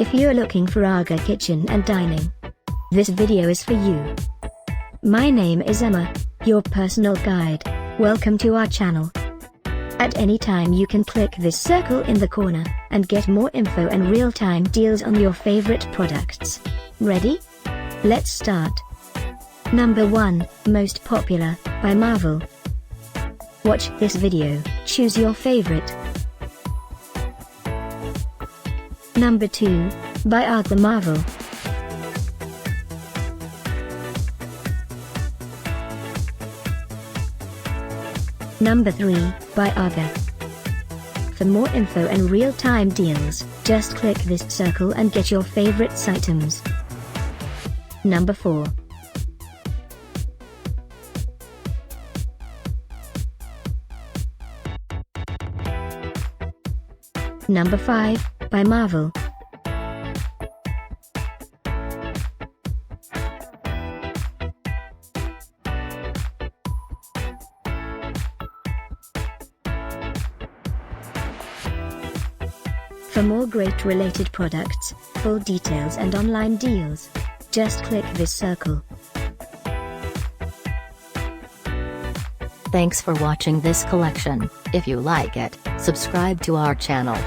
If you're looking for AGA kitchen and dining, this video is for you. My name is Emma, your personal guide. Welcome to our channel. At any time you can click this circle in the corner, and get more info and real-time deals on your favorite products. Ready? Let's start. Number 1, Most Popular, by Marvel. Watch this video, choose your favorite. Number 2, by AGA Marvel. Number 3, by AGA. For more info and real-time deals, just click this circle and get your favorite items. Number 4. Number 5, by Marvel. For more great related products, full details and online deals, just click this circle. Thanks for watching this collection. If you like it, subscribe to our channel.